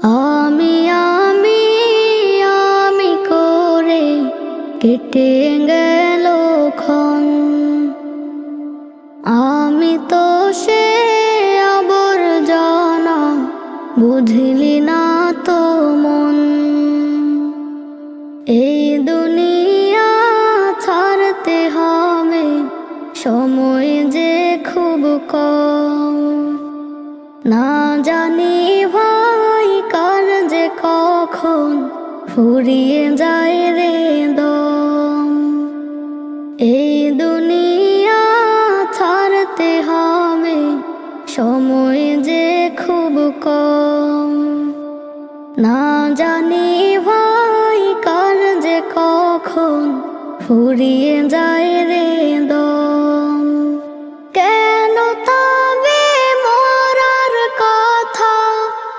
আমি আমি আমি করে কেটে গেল ক্ষণ। আমি তো সে আবর্জনা, বুঝলি না তো মন। এই দুনিয়া ছাড়তে হবে, সময় যে খুব কম। না জানি ভাই কার যে কখন ফুরিয়ে যায় রে দম। এই দুনিয়া ছাড়তে হবে, সময় যে খুব কম। না জানি ভাই কার যে কখন ফুরিয়ে যায় রে দম।